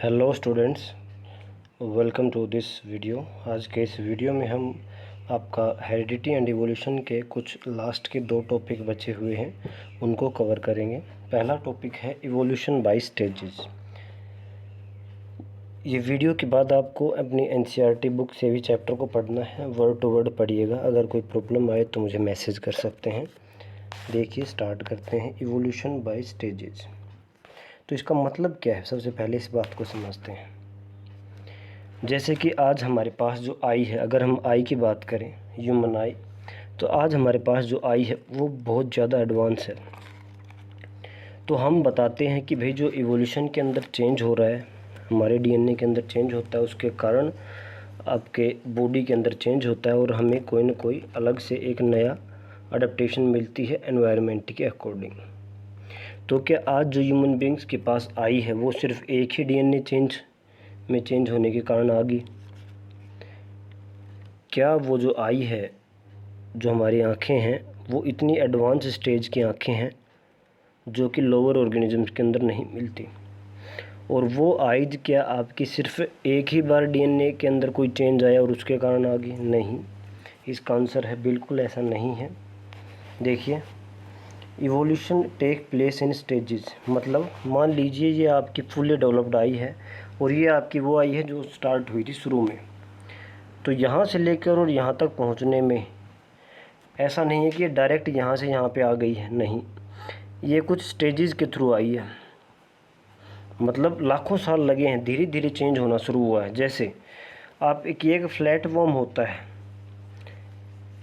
Hello students, welcome to this video. आज के इस वीडियो में हम आपका हेरिडिटी एंड इवोल्यूशन के कुछ लास्ट के 2 टॉपिक बचे हुए हैं, उनको कवर करेंगे। पहला टॉपिक है इवोल्यूशन बाय स्टेजेस। ये वीडियो के बाद आपको अपनी एनसीईआरटी बुक से भी चैप्टर को पढ़ना है, वर्ड टू वर्ड पढ़िएगा। अगर कोई प्रॉब्लम आए तो मुझे मैसेज कर सकते हैं। देखिए, स्टार्ट करते हैं इवोल्यूशन बाय स्टेजेस। तो इसका मतलब क्या है, सबसे पहले इस बात को समझते हैं। जैसे कि आज हमारे पास जो आई है, अगर हम आई की बात करें, ह्यूमन आई, तो आज हमारे पास जो आई है वो बहुत ज़्यादा एडवांस है। तो हम बताते हैं कि भाई जो इवोल्यूशन के अंदर चेंज हो रहा है, हमारे डीएनए के अंदर चेंज होता है, उसके कारण आपके बॉडी के अंदर चेंज होता है और हमें कोई ना कोई अलग से एक नया अडेप्टेशन मिलती है एनवायरनमेंट के अकॉर्डिंग। तो क्या आज जो ह्यूमन बींग्स के पास आई है वो सिर्फ एक ही डीएनए चेंज होने के कारण आ गई? क्या वो जो आई है, जो हमारी आँखें हैं, वो इतनी एडवांस स्टेज की आँखें हैं जो कि लोअर ऑर्गेनिजम्स के अंदर नहीं मिलती? और वो आइज क्या आपकी सिर्फ एक ही बार डीएनए के अंदर कोई चेंज आया और उसके कारण आ गई? नहीं, इसका आंसर है बिल्कुल ऐसा नहीं है। देखिए, evolution take place in stages. मतलब मान लीजिए ये आपकी फुली डेवलप्ड आई है और ये आपकी वो आई है जो स्टार्ट हुई थी शुरू में। तो यहाँ से लेकर और यहाँ तक पहुँचने में ऐसा नहीं है कि ये डायरेक्ट यहाँ से यहाँ पे आ गई है, नहीं, ये कुछ स्टेजेस के थ्रू आई है। मतलब लाखों साल लगे हैं, धीरे धीरे चेंज होना शुरू हुआ है। जैसे आप एक फ्लैट वॉर्म होता है,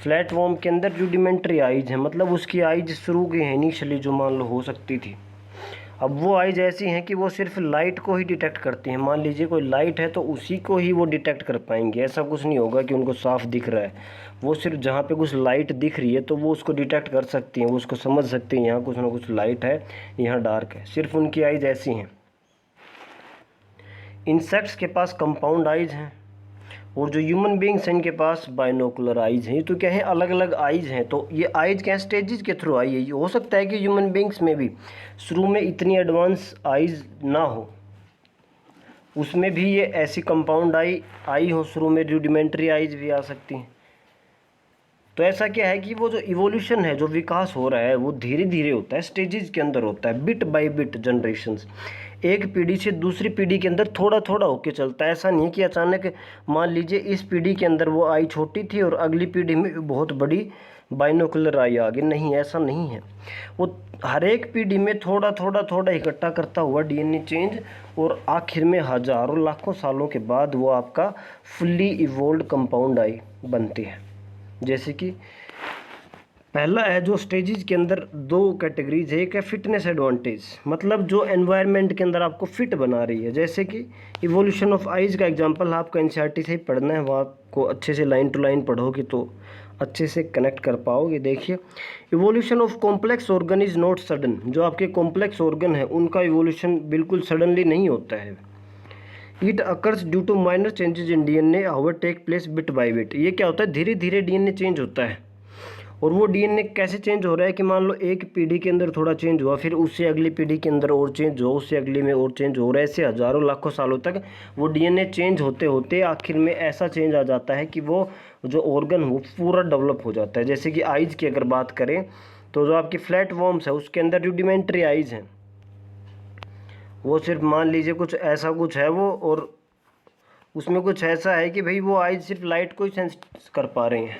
फ्लैट वॉर्म के अंदर रूडिमेंट्री आइज है, मतलब उसकी आइज शुरू की है इनिशियली जो मान लो हो सकती थी। अब वो आइज ऐसी हैं कि वो सिर्फ लाइट को ही डिटेक्ट करती हैं। मान लीजिए कोई लाइट है तो उसी को ही वो डिटेक्ट कर पाएंगे। ऐसा कुछ नहीं होगा कि उनको साफ दिख रहा है, वो सिर्फ जहाँ पे कुछ लाइट दिख रही है तो वो उसको डिटेक्ट कर सकती हैं, वो उसको समझ सकती हैं यहाँ कुछ ना कुछ लाइट है, यहाँ डार्क है। सिर्फ उनकी आइज ऐसी हैं। इंसेक्ट्स के पास कंपाउंड आइज हैं और जो ह्यूमन बींग्स हैं इनके पास बाइनोकुलर आइज हैं। तो क्या है, अलग अलग आइज हैं। तो ये आइज क्या स्टेजेस के थ्रू आई है। ये हो सकता है कि ह्यूमन बींग्स में भी शुरू में इतनी एडवांस आइज ना हो, उसमें भी ये ऐसी कंपाउंड आई हो शुरू में, रूडिमेंट्री आइज भी आ सकती हैं। तो ऐसा क्या है कि वो जो इवोल्यूशन है, जो विकास हो रहा है, वो धीरे धीरे होता है, स्टेजेस के अंदर होता है, बिट बाय बिट जनरेशंस। एक पीढ़ी से दूसरी पीढ़ी के अंदर थोड़ा थोड़ा होके चलता है। ऐसा नहीं है कि अचानक मान लीजिए इस पीढ़ी के अंदर वो आई छोटी थी और अगली पीढ़ी में बहुत बड़ी बाइनोकुलर आई आ गई। नहीं, ऐसा नहीं है। वो हर एक पीढ़ी में थोड़ा थोड़ा थोड़ा इकट्ठा करता हुआ डीएनए चेंज, और आखिर में हज़ारों लाखों सालों के बाद वो आपका फुल्ली इवोल्व कंपाउंड आई बनती है। जैसे कि पहला है जो स्टेजेस के अंदर 2 कैटेगरीज है। एक है फिटनेस एडवांटेज, मतलब जो एनवायरनमेंट के अंदर आपको फिट बना रही है। जैसे कि इवोल्यूशन ऑफ आइज का एग्जांपल आपको एनसीईआरटी से ही पढ़ना है, वहाँ आपको अच्छे से लाइन टू लाइन पढ़ोगे तो अच्छे से कनेक्ट कर पाओगे। देखिए, evolution of complex organ is not sudden. जो आपके कॉम्प्लेक्स ऑर्गन है उनका इवोल्यूशन बिल्कुल सडनली नहीं होता है। It occurs due to minor changes in DNA however take place bit by bit. ये क्या होता है, धीरे धीरे डीएनए चेंज होता है। और वो डीएनए कैसे चेंज हो रहा है कि मान लो एक पीढ़ी के अंदर थोड़ा चेंज हुआ, फिर उससे अगली पीढ़ी के अंदर और चेंज हुआ, उससे अगली में और चेंज हो रहा है। ऐसे हज़ारों लाखों सालों तक वो डीएनए चेंज होते होते आखिर में ऐसा चेंज आ जाता है कि वो जो ऑर्गन वो पूरा डेवलप हो जाता है। जैसे कि आइज़ की अगर बात करें तो जो आपकी फ्लैट वॉर्म्स है उसके अंदर रूडिमेंट्री आइज़ हैं, वो सिर्फ मान लीजिए कुछ ऐसा कुछ है वो, और उसमें कुछ ऐसा है कि भाई वो आइज सिर्फ लाइट को ही सेंस कर पा रहे हैं।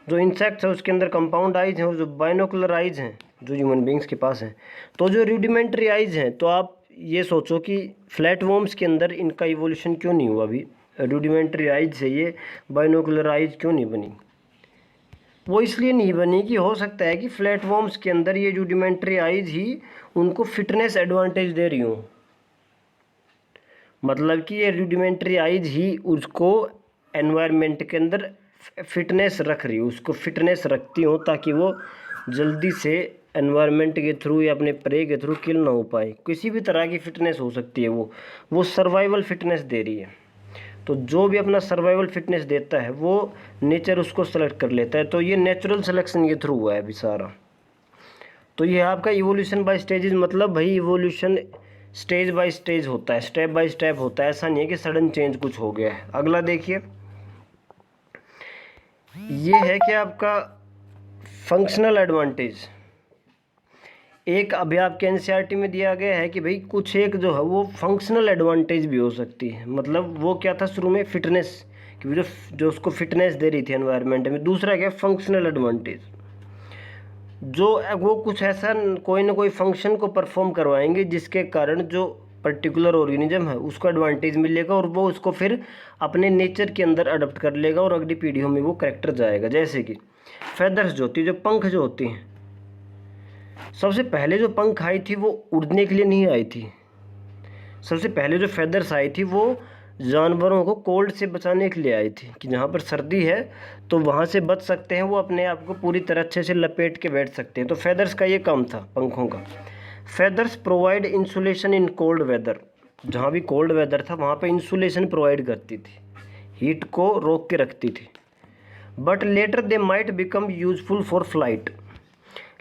जो इंसेक्ट्स है उसके अंदर कंपाउंड आइज हैं, और जो बाइनोकुलर आइज हैं जो ह्यूमन बींग्स के पास हैं। तो जो रूडिमेंट्री आइज हैं, तो आप ये सोचो कि फ्लैट वॉर्म्स के अंदर इनका इवोल्यूशन क्यों नहीं हुआ अभी, रूडिमेंट्री आइज से ये बाइनोकुलर आइज क्यों नहीं बनी? वो इसलिए नहीं बनी कि हो सकता है कि फ्लैट वॉर्म्स के अंदर ये रूडिमेंट्री आइज ही उनको फिटनेस एडवांटेज दे रही हूँ। मतलब कि ये रूडिमेंट्री आइज ही उसको एनवायरनमेंट के अंदर फिटनेस रख रही है, उसको फिटनेस रखती हूँ ताकि वो जल्दी से एनवायरनमेंट के थ्रू या अपने प्रे के थ्रू किल ना हो पाए। किसी भी तरह की फिटनेस हो सकती है, वो सर्वाइवल फिटनेस दे रही है। तो जो भी अपना सर्वाइवल फिटनेस देता है वो नेचर उसको सेलेक्ट कर लेता है। तो ये नेचुरल सिलेक्शन के थ्रू हुआ है अभी सारा। तो ये आपका इवोल्यूशन बाय स्टेजेस, मतलब भाई इवोल्यूशन स्टेज बाय स्टेज होता है, स्टेप बाय स्टेप होता है, ऐसा नहीं है कि सडन चेंज कुछ हो गया है। अगला देखिए, ये है कि आपका फंक्शनल एडवांटेज। एक अभी आपके एनसीईआरटी में दिया गया है कि भाई कुछ एक जो है वो फंक्शनल एडवांटेज भी हो सकती है। मतलब वो क्या था शुरू में, फिटनेस, कि जो जो उसको फिटनेस दे रही थी एनवायरनमेंट में। दूसरा क्या, फंक्शनल एडवांटेज, जो वो कुछ ऐसा कोई ना कोई फंक्शन को परफॉर्म करवाएंगे जिसके कारण जो पर्टिकुलर ऑर्गेनिज्म है उसको एडवांटेज मिलेगा और वो उसको फिर अपने नेचर के अंदर अडॉप्ट कर लेगा और अगली पीढ़ियों में वो करेक्टर जाएगा। जैसे कि फेदर्स जो होती है, जो पंख जो होती हैं, सबसे पहले जो पंख आई थी वो उड़ने के लिए नहीं आई थी। सबसे पहले जो फेदर्स आई थी वो जानवरों को कोल्ड से बचाने के लिए आई थी, कि जहाँ पर सर्दी है तो वहाँ से बच सकते हैं, वो अपने आप को पूरी तरह अच्छे से लपेट के बैठ सकते हैं। तो फेदर्स का ये काम था पंखों का। Feathers provide insulation in cold weather, जहाँ भी कोल्ड वेदर था वहाँ पे इंसुलेशन प्रोवाइड करती थी, हीट को रोक के रखती थी। But later they might become useful for flight,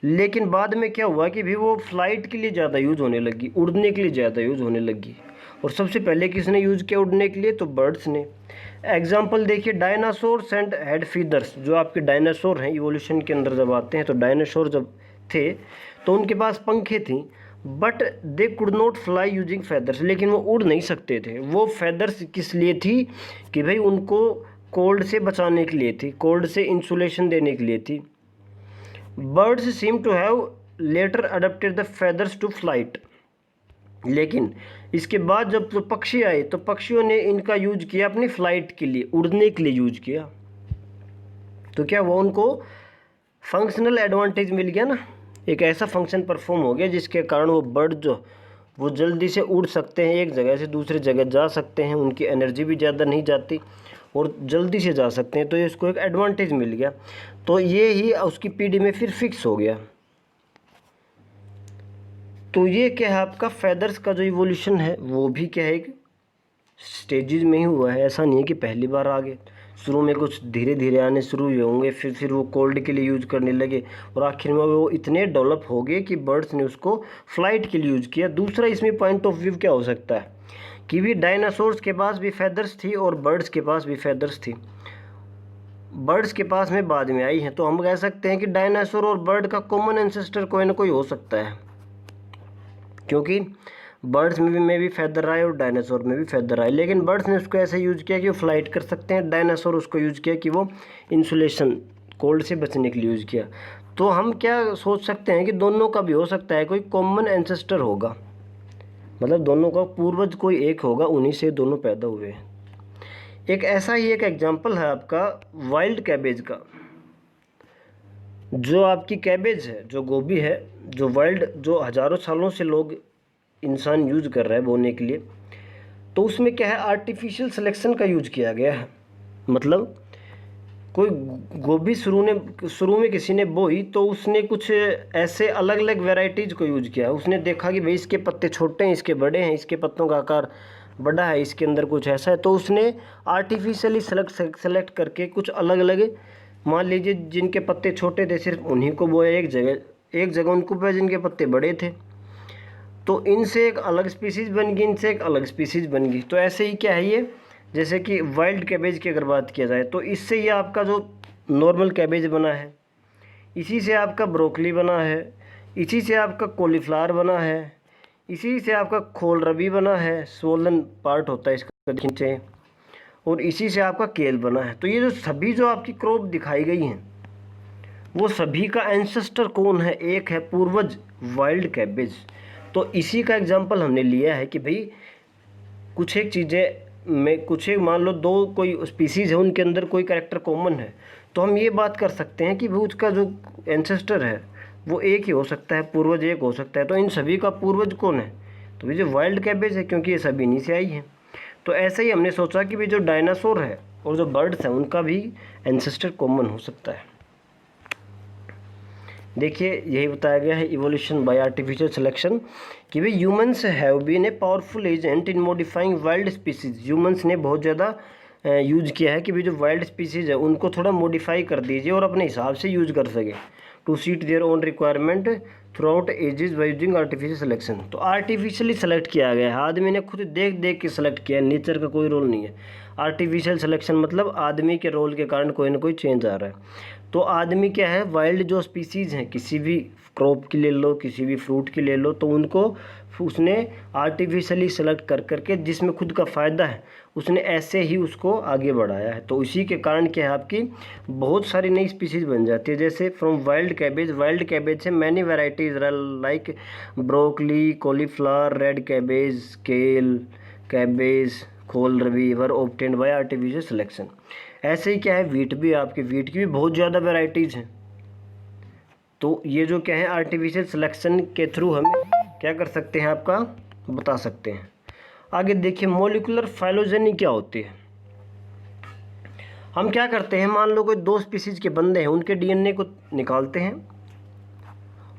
लेकिन बाद में क्या हुआ कि भी वो फ्लाइट के लिए ज़्यादा यूज़ होने लगी, उड़ने के लिए ज़्यादा यूज़ होने लगी। और सबसे पहले किसने यूज़ किया उड़ने के लिए, तो बर्ड्स ने। एग्जाम्पल देखिए, डायनासोर्स एंड हेड फीदर्स, जो आपके डायनासोर हैं इवोल्यूशन के अंदर जब आते हैं, तो डायनासोर जब थे तो उनके पास पंखे थी, but they could not fly using feathers, लेकिन वो उड़ नहीं सकते थे। वो फैदर्स किस लिए थी, कि भाई उनको कोल्ड से बचाने के लिए थी, कोल्ड से इंसुलेशन देने के लिए थी। Birds seem to have later adapted the feathers to flight, लेकिन इसके बाद जब तो पक्षी आए तो पक्षियों ने इनका यूज किया अपनी फ्लाइट के लिए, उड़ने के लिए यूज किया। तो क्या वो उनको फंक्शनल एडवांटेज मिल गया ना, एक ऐसा फंक्शन परफॉर्म हो गया जिसके कारण वो बर्ड जो वो जल्दी से उड़ सकते हैं, एक जगह से दूसरी जगह जा सकते हैं, उनकी एनर्जी भी ज़्यादा नहीं जाती और जल्दी से जा सकते हैं। तो ये उसको एक एडवांटेज मिल गया, तो ये ही उसकी पीढ़ी में फिर फिक्स हो गया। तो ये क्या है, आपका फेदर्स का जो इवोल्यूशन है वो भी क्या है, स्टेजेस में ही हुआ है। ऐसा नहीं है कि पहली बार आ गए, शुरू में कुछ धीरे धीरे आने शुरू हुए होंगे, फिर वो कोल्ड के लिए यूज़ करने लगे और आखिर में वो इतने डेवलप हो गए कि बर्ड्स ने उसको फ्लाइट के लिए यूज़ किया। दूसरा इसमें पॉइंट ऑफ व्यू क्या हो सकता है, कि भी डायनासोर्स के पास भी फेदर्स थी और बर्ड्स के पास भी फेदर्स थी। बर्ड्स के पास में बाद में आई हैं, तो हम कह सकते हैं कि डायनासोर और बर्ड का कॉमन एंसेस्टर कोई ना कोई हो सकता है, क्योंकि बर्ड्स में भी फैदर आए और डायनासोर में भी फैदर आए। लेकिन बर्ड्स ने उसको ऐसे यूज़ किया कि वो फ्लाइट कर सकते हैं, डायनासोर उसको यूज़ किया कि वो इंसुलेशन कोल्ड से बचने के लिए यूज़ किया। तो हम क्या सोच सकते हैं कि दोनों का भी हो सकता है, कोई कॉमन एंसेस्टर होगा, मतलब दोनों का पूर्वज कोई एक होगा, उन्हीं से दोनों पैदा हुए। एक ऐसा ही एक एग्जाम्पल है आपका वाइल्ड कैबेज का। जो आपकी कैबेज है, जो गोभी है, जो वाइल्ड, जो हज़ारों सालों से लोग इंसान यूज़ कर रहा है बोने के लिए, तो उसमें क्या है, आर्टिफिशियल सिलेक्शन का यूज़ किया गया है। मतलब कोई गोभी शुरू में किसी ने बोई तो उसने कुछ ऐसे अलग अलग वेराइटीज़ को यूज़ किया। उसने देखा कि भाई इसके पत्ते छोटे हैं, इसके बड़े हैं, इसके पत्तों का आकार बड़ा है, इसके अंदर कुछ ऐसा है, तो उसने आर्टिफिशियली सेलेक्ट करके कुछ अलग अलग, मान लीजिए जिनके पत्ते छोटे थे सिर्फ उन्हीं को बोया एक जगह उनको बोया जिनके पत्ते बड़े थे, तो इनसे एक अलग स्पीसीज़ बन गई, इनसे एक अलग स्पीसीज़ बन गई। तो ऐसे ही क्या है ये, जैसे कि वाइल्ड कैबेज की अगर बात किया जाए तो इससे ये आपका जो नॉर्मल कैबेज बना है, इसी से आपका ब्रोकली बना है, इसी से आपका कॉलीफ्लावर बना है, इसी से आपका खोल रबी बना है, सोलन पार्ट होता है इसका खींचे, और इसी से आपका केल बना है। तो ये जो सभी जो आपकी क्रॉप दिखाई गई हैं वो सभी का एंसेस्टर कौन है, एक है पूर्वज वाइल्ड कैबेज। तो इसी का एग्जांपल हमने लिया है कि भाई कुछ एक चीज़ें में, कुछ एक मान लो दो कोई स्पीसीज़ है उनके अंदर कोई कैरेक्टर कॉमन है, तो हम ये बात कर सकते हैं कि भाई उसका जो एंसेस्टर है वो एक ही हो सकता है, पूर्वज एक हो सकता है। तो इन सभी का पूर्वज कौन है, तो ये जो वाइल्ड कैबेज है, क्योंकि ये सभी इन्हीं से आई हैं। तो ऐसे ही हमने सोचा कि भाई जो डायनासोर है और जो बर्ड्स हैं उनका भी एंसेस्टर कॉमन हो सकता है। देखिए यही बताया गया है इवोल्यूशन बाय आर्टिफिशियल सिलेक्शन, कि भाई humans have been a powerful agent in modifying wild species. Humans ने बहुत ज़्यादा यूज़ किया है कि भाई जो वाइल्ड स्पीसीज़ है उनको थोड़ा मॉडिफाई कर दीजिए और अपने हिसाब से यूज़ कर सके। To suit their own requirement throughout ages by using artificial selection. तो आर्टिफिशियली सेलेक्ट किया गया है, आदमी ने खुद देख देख के सेलेक्ट किया है, नेचर का कोई रोल नहीं है। आर्टिफिशियल सिलेक्शन मतलब आदमी के रोल के कारण कोई ना कोई चेंज आ रहा है। तो आदमी क्या है, वाइल्ड जो स्पीसीज़ हैं, किसी भी क्रॉप की ले लो, किसी भी फ्रूट की ले लो, तो उनको उसने आर्टिफिशियली सेलेक्ट कर करके जिसमें खुद का फ़ायदा है उसने ऐसे ही उसको आगे बढ़ाया है। तो इसी के कारण क्या है, आपकी बहुत सारी नई स्पीसीज़ बन जाती है। जैसे फ्रॉम वाइल्ड कैबेज से many varieties like broccoli, cauliflower, red cabbage, केल कैबेज, खोल रवी वर ऑब्टेन्ड बाय आर्टिफिशियल सिलेक्शन। ऐसे ही क्या है, वीट की भी बहुत ज़्यादा वेराइटीज़ हैं। तो ये जो क्या है, आर्टिफिशियल सिलेक्शन के थ्रू हमें क्या कर सकते हैं, आपका बता सकते हैं। आगे देखिए, मॉलिक्यूलर फाइलोजेनी क्या होती है। हम क्या करते हैं, मान लो कोई दो स्पीसीज के बंदे हैं, उनके डीएनए को निकालते हैं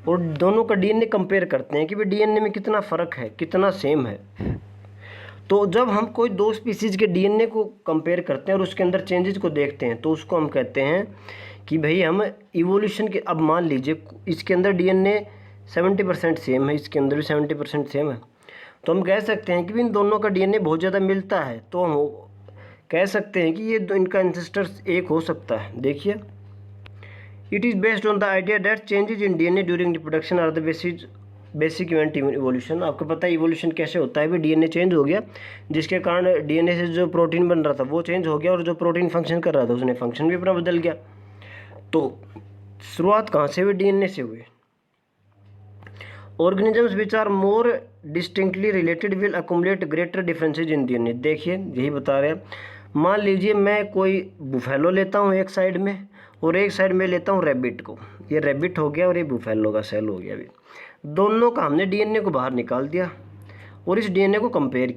और दोनों का डीएनए कंपेयर करते हैं कि भाई डीएनए में कितना फ़र्क है, कितना सेम है। तो जब हम कोई दो स्पीसीज के डीएनए को कंपेयर करते हैं और उसके अंदर चेंजेस को देखते हैं, तो उसको हम कहते हैं कि भाई हम इवोल्यूशन के, अब मान लीजिए इसके अंदर डीएनए 70% सेम है, इसके अंदर भी 70% सेम है, तो हम कह सकते हैं कि इन दोनों का डीएनए बहुत ज़्यादा मिलता है। तो हम कह सकते हैं कि ये इनका एंसेस्टर्स एक हो सकता है। देखिए, it is based on the idea that changes in DNA during reproduction are the basic event evolution. आपको पता है इवोल्यूशन कैसे होता है, भी डीएनए चेंज हो गया, जिसके कारण डीएनए से जो प्रोटीन बन रहा था वो चेंज हो गया, और जो प्रोटीन फंक्शन कर रहा था उसने फंक्शन भी अपना बदल गया। तो शुरुआत कहाँ से हुई, डीएनए से हुई। Organisms which are more distinctly related will accommodate greater differences in DNA. देखिए, यही बता रहे हैं, मान लीजिए मैं कोई बुफेलो लेता हूँ एक साइड में, और एक साइड में लेता हूँ रैबिट को। ये रैबिट हो गया और ये बुफेलो का सेल हो गया। अभी दोनों का हमने डीएनए को बाहर निकाल दिया और इस डीएनए को कंपेयर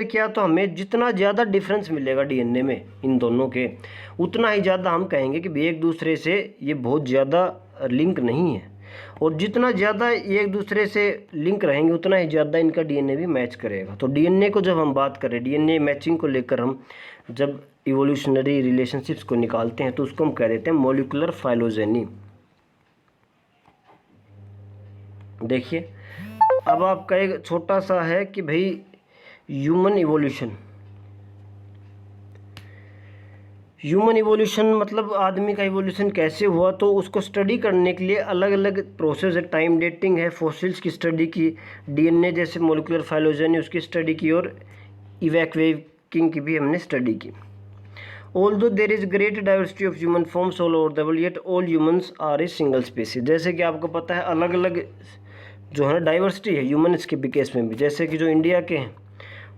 किया तो हमें जितना ज़्यादा डिफरेंस मिलेगा डीएनए में इन दोनों के, उतना ही ज़्यादा हम कहेंगे कि भाई एक दूसरे से ये बहुत ज़्यादा लिंक नहीं है। और जितना ज़्यादा एक दूसरे से लिंक रहेंगे उतना ही ज़्यादा इनका डीएनए भी मैच करेगा। तो डीएनए को जब हम बात करें, डीएनए मैचिंग को लेकर हम जब इवोल्यूशनरी रिलेशनशिप्स को निकालते हैं तो उसको हम कह देते हैं मॉलिक्यूलर फाइलोजेनी। देखिए, अब आपका एक छोटा सा है कि भाई ह्यूमन इवोल्यूशन मतलब आदमी का इवोल्यूशन कैसे हुआ, तो उसको स्टडी करने के लिए अलग अलग प्रोसेस है। टाइम डेटिंग है, फॉसिल्स की स्टडी की, डीएनए जैसे मॉलिक्यूलर फाइलोजेनी उसकी स्टडी की, और इवैक्यूएटिंग की भी हमने स्टडी की। Although there is great diversity of human forms all over the world, yet all humans are a single species. जैसे कि आपको पता है अलग अलग जो है डाइवर्सिटी है ह्यूमन्स के केस में भी। जैसे कि जो इंडिया के हैं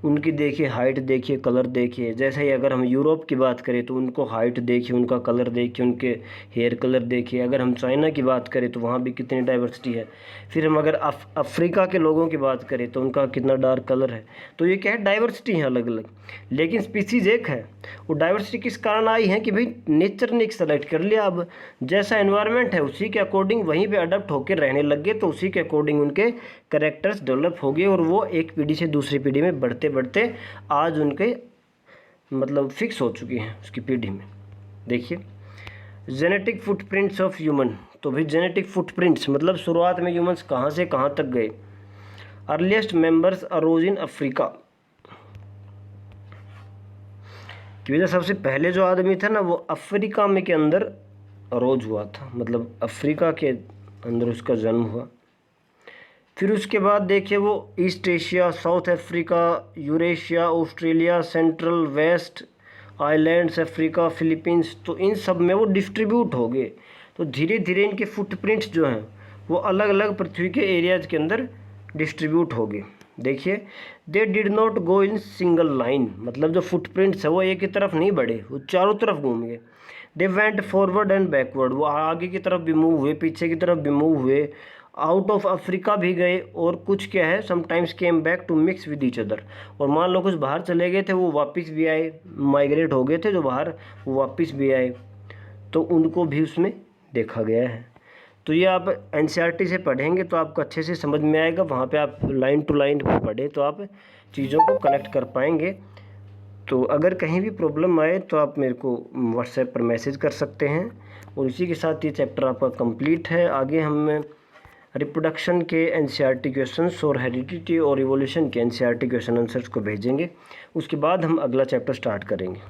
उनकी देखिए हाइट देखिए, कलर देखिए। जैसे ही अगर हम यूरोप की बात करें तो उनको हाइट देखिए, उनका कलर देखिए, उनके हेयर कलर देखिए। अगर हम चाइना की बात करें तो वहाँ भी कितनी डाइवर्सिटी है। फिर हम अगर अफ्रीका के लोगों की बात करें तो उनका कितना डार्क कलर है। तो ये क्या है, डाइवर्सिटी है अलग अलग, लेकिन स्पीसीज़ एक है। वो डाइवर्सिटी किस कारण आई है कि भाई नेचर ने एक सेलेक्ट कर लिया, अब जैसा एनवायरनमेंट है उसी के अकॉर्डिंग वहीं पे अडप्ट होकर रहने लग गए, तो उसी के अकॉर्डिंग उनके कैरेक्टर्स डेवलप हो गए और वो एक पीढ़ी से दूसरी पीढ़ी में बढ़ते बढ़ते आज उनके मतलब फिक्स हो चुकी हैं उसकी पीढ़ी में। देखिए, जेनेटिक फुटप्रिंट्स ऑफ ह्यूमन। तो भाई जेनेटिक फुटप्रिंट्स मतलब शुरुआत में ह्यूमंस कहाँ से कहाँ तक गए। Earliest members arose in Africa, कि वजह सबसे पहले जो आदमी था ना वो अफ्रीका में के अंदर अरोज हुआ था, मतलब अफ्रीका के अंदर उसका जन्म हुआ। फिर उसके बाद देखिए वो East Asia, South Africa, Eurasia, Australia, central west islands, Africa, Philippines, तो इन सब में वो डिस्ट्रीब्यूट हो गए। तो धीरे धीरे इनके फुटप्रिंट्स जो हैं वो अलग अलग पृथ्वी के एरियाज़ के अंदर डिस्ट्रीब्यूट हो गए। देखिए, they did not go in single line, मतलब जो फुटप्रिंट्स है वो एक ही तरफ नहीं बढ़े, वो चारों तरफ घूम गए। They went forward and backward, वो आगे की तरफ भी मूव हुए, पीछे की तरफ भी मूव हुए, आउट ऑफ अफ्रीका भी गए, और कुछ क्या है sometimes came back to mix with each other. और मान लो कुछ बाहर चले गए थे वो वापस भी आए, माइग्रेट हो गए थे जो बाहर वो वापस भी आए, तो उनको भी उसमें देखा गया है। तो ये आप एनसीईआरटी से पढ़ेंगे तो आपको अच्छे से समझ में आएगा, वहाँ पे आप लाइन टू लाइन पढ़ें तो आप चीज़ों को कनेक्ट कर पाएंगे। तो अगर कहीं भी प्रॉब्लम आए तो आप मेरे को व्हाट्सएप पर मैसेज कर सकते हैं। और इसी के साथ ये चैप्टर आपका कंप्लीट है। आगे हम रिप्रोडक्शन के एनसीईआरटी क्वेश्चंस और हेरिडिटी और इवोल्यूशन के एनसीईआरटी क्वेश्चन आंसर्स को भेजेंगे। उसके बाद हम अगला चैप्टर स्टार्ट करेंगे।